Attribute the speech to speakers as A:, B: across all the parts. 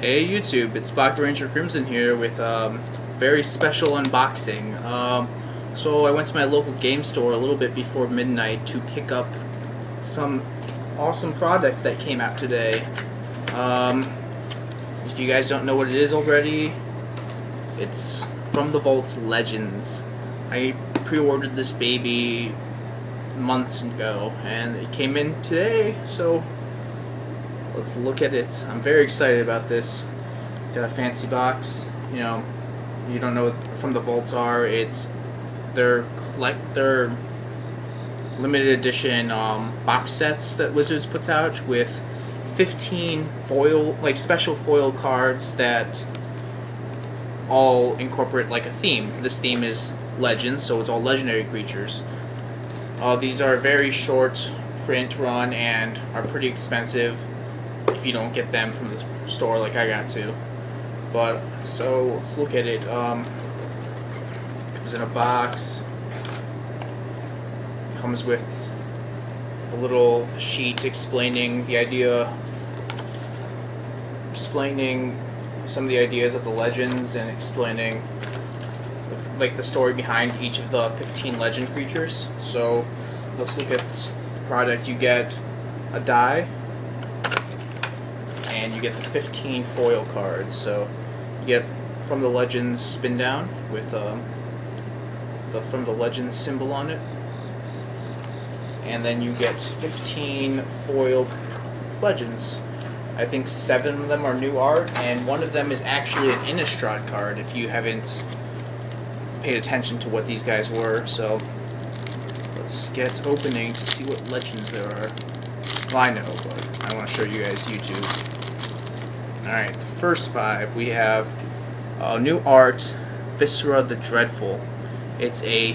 A: Hey YouTube, it's Bakarangercrimson here with a very special unboxing. So I went to my local game store a little bit before midnight to pick up some awesome product that came out today. If you guys don't know what it is already, it's From The Valuts Legends. I pre-ordered this baby months ago and it came in today, so let's look at it. I'm very excited about this. Got a fancy box. You don't know what From The Vaults are. It's their limited edition box sets that Wizards puts out with 15 special foil cards that all incorporate like a theme. This theme is Legends, so it's all legendary creatures. These are very short print run and are pretty expensive if you don't get them from the store like I got to. But so let's look at it. Comes in a box. Comes with a little sheet explaining some of the ideas of the legends and explaining like the story behind each of the 15 legend creatures. So let's look at the product. You get a die and you get the 15 foil cards. So you get From the Legends spin down with the From the Legends symbol on it, and then you get 15 foil legends. I think 7 of them are new art, and one of them is actually an Innistrad card if you haven't paid attention to what these guys were. So let's get opening to see what legends there are. Well, I know, but I want to show you guys YouTube. Alright, the first 5, we have new art, Viscera the Dreadful. It's a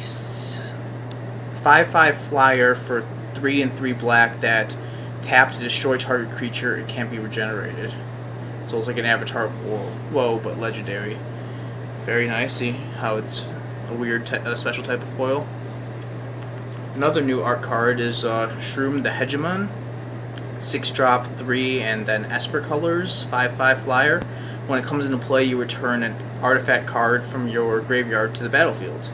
A: 5/5 flyer for 3 and 3 black that tap to destroy target creature. It can't be regenerated. So it's like an Avatar Woe, but legendary. Very nice. See how it's a weird, special type of foil. Another new art card is Shroom the Hegemon. 6-drop, 3, and then Esper colors, 5/5 flyer. When it comes into play, you return an artifact card from your graveyard to the battlefield.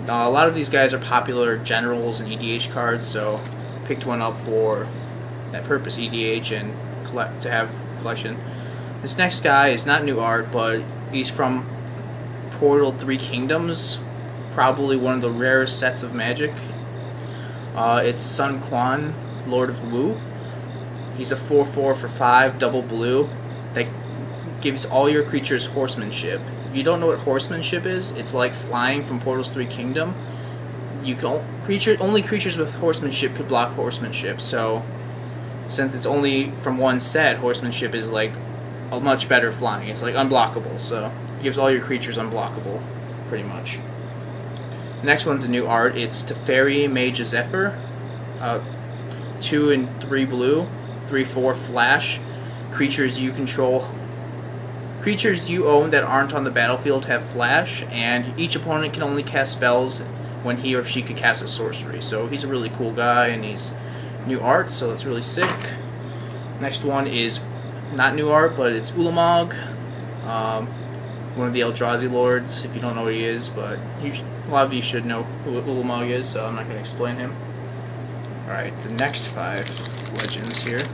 A: A lot of these guys are popular generals and EDH cards, so picked one up for that purpose, EDH, and to have collection. This next guy is not new art, but he's from Portal 3 Kingdoms, probably one of the rarest sets of Magic. It's Sun Quan, Lord of Wu. He's a 4/4 for 5, double blue, that gives all your creatures horsemanship. If you don't know what horsemanship is, it's like flying from Portals 3 Kingdom. You can only creatures with horsemanship could block horsemanship, so since it's only from one set, horsemanship is like a much better flying. It's like unblockable, so it gives all your creatures unblockable, pretty much. The next one's a new art. It's Teferi Mage Zephyr. 2 and 3 blue, 3/4 flash. Creatures you control, creatures you own that aren't on the battlefield have flash, and each opponent can only cast spells when he or she could cast a sorcery. So he's a really cool guy, and he's new art, so that's really sick. Next one is not new art, but it's Ulamog, one of the Eldrazi lords. If you don't know what he is, but a lot of you should know who Ulamog is, so I'm not going to explain him. Alright, the next 5 legends here.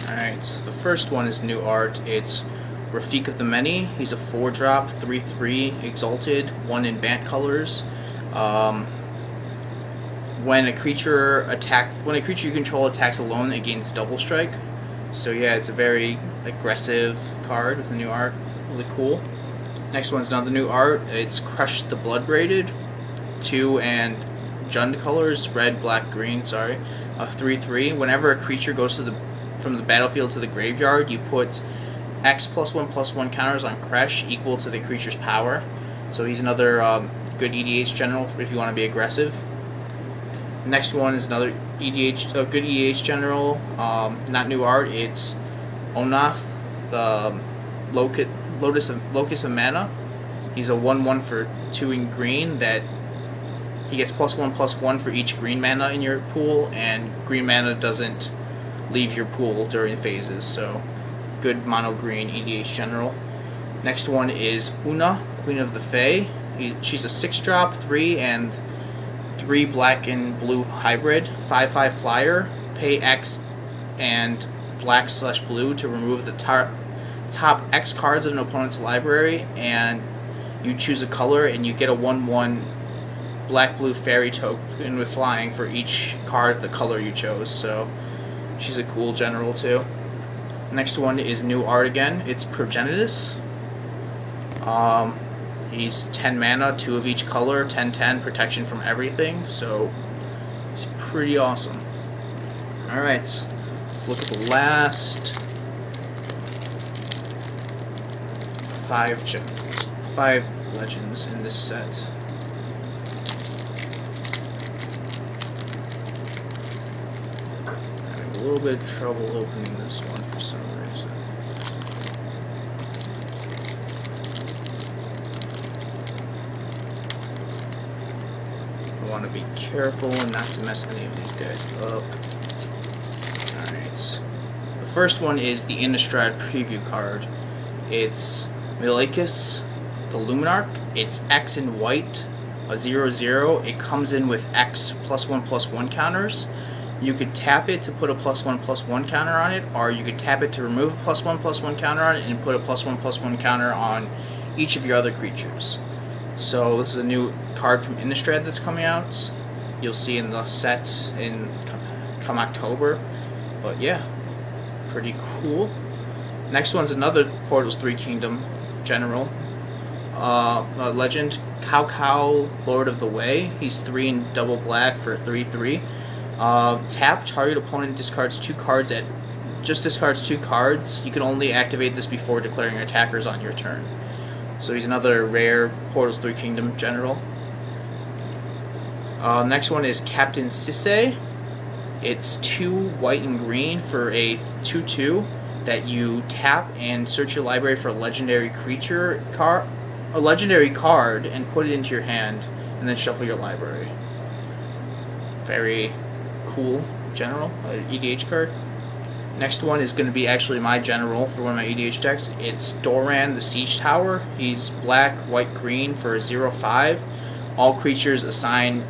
A: Alright, the first one is new art. It's Rafik of the Many. He's a 4-drop, 3/3 exalted, 1 in Bant colors. When a creature you control attacks alone, it gains double strike. So yeah, it's a very aggressive card with the new art. Really cool. Next one's another new art. It's Crush the Bloodbraided. 2 and Jund colors, red, black, green, sorry. 3/3. Whenever a creature goes from the battlefield to the graveyard, you put X +1/+1 counters on Kresh equal to the creature's power. So he's another good EDH general if you want to be aggressive. Next one is another good EDH general, not new art. It's Onath, the Locus of Mana. He's a 1/1 for 2 in green that he gets +1/+1 for each green mana in your pool, and green mana doesn't leave your pool during phases, so good mono green EDH general. Next one is Una, Queen of the Fae. She's a 6-drop, 3 and 3 black and blue hybrid, 5/5 flyer. Pay X and black/blue to remove the top X cards of an opponent's library, and you choose a color, and you get a 1/1 black-blue fairy token with flying for each card the color you chose. So she's a cool general too. Next one is new art again. It's Progenitus. He's 10 mana, 2 of each color, 10/10 protection from everything. So it's pretty awesome. All right, let's look at the last 5 legends in this set. Having a little bit of trouble opening this one for some reason. I want to be careful and not to mess any of these guys up. Alright. The first one is the Innistrad preview card. It's Milakis, the Luminarch. It's X in white, a 0/0. It comes in with X +1/+1 counters. You could tap it to put a +1/+1 counter on it, or you could tap it to remove a +1/+1 counter on it and put a +1/+1 counter on each of your other creatures. So this is a new card from Innistrad that's coming out. You'll see in the sets in come October. But yeah, pretty cool. Next one's another Portals 3 Kingdom general. Legend, Cow, Lord of the Way. He's 3 in double black for 3/3. Tap, target opponent discards 2 cards discards 2 cards. You can only activate this before declaring attackers on your turn. So he's another rare Portals 3 Kingdom general. Next one is Captain Sisay. It's 2 white and green for a 2/2 that you tap and search your library for a legendary card and put it into your hand, and then shuffle your library. Very cool general, EDH card. Next one is going to be actually my general for one of my EDH decks. It's Doran, the Siege Tower. He's black, white, green for a 0/5. All creatures assign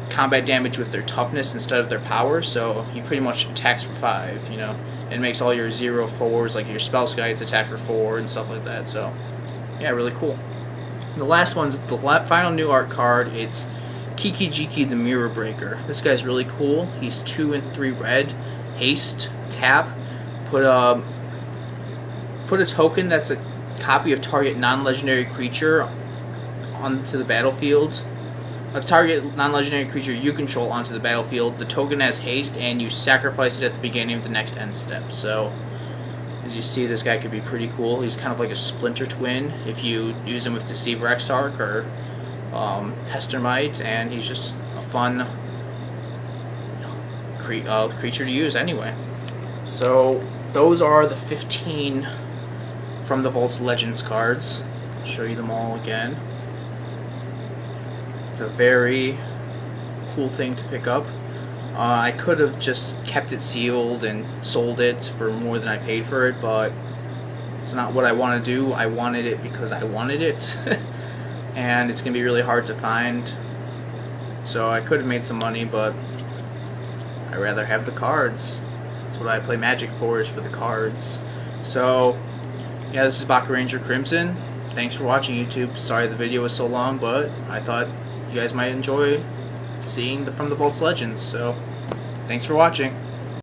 A: combat damage with their toughness instead of their power, so he pretty much attacks for 5, you know. It makes all your 0/4s, like your Spell Skites, attack for 4 and stuff like that, so yeah, really cool. The last one's the final new art card. It's Kiki-Jiki, the Mirror Breaker. This guy's really cool. He's 2 and 3 red, haste, tap, put a token that's a copy of target non-legendary creature onto the battlefield. A target non-legendary creature you control onto the battlefield. The token has haste, and you sacrifice it at the beginning of the next end step. So, as you see, this guy could be pretty cool. He's kind of like a Splinter Twin if you use him with Deceiver Exarch or Hestermite, and he's just a fun creature to use anyway. So, those are the 15 From the Valuts Legends cards. I'll show you them all again. It's a very cool thing to pick up. I could have just kept it sealed and sold it for more than I paid for it, but it's not what I want to do. I wanted it because I wanted it, and it's going to be really hard to find. So I could have made some money, but I'd rather have the cards. That's what I play Magic for, is for the cards. So, yeah, this is Bakarangercrimson. Thanks for watching, YouTube. Sorry the video was so long, but I thought you guys might enjoy seeing the From the Valuts Legends. So, thanks for watching.